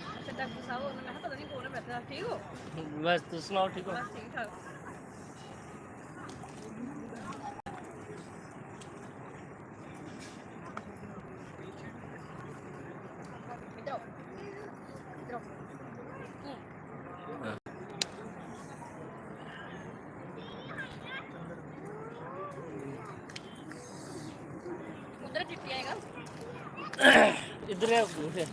अच्छा डॉक्टर साहब मैं पता नहीं कौन है बैठा ठीक हो बस तुम सुनाओ ठीक हो बस ठीक ठाक इधर आओ इधर आओ उधर चिट्ठी आएगा इधर है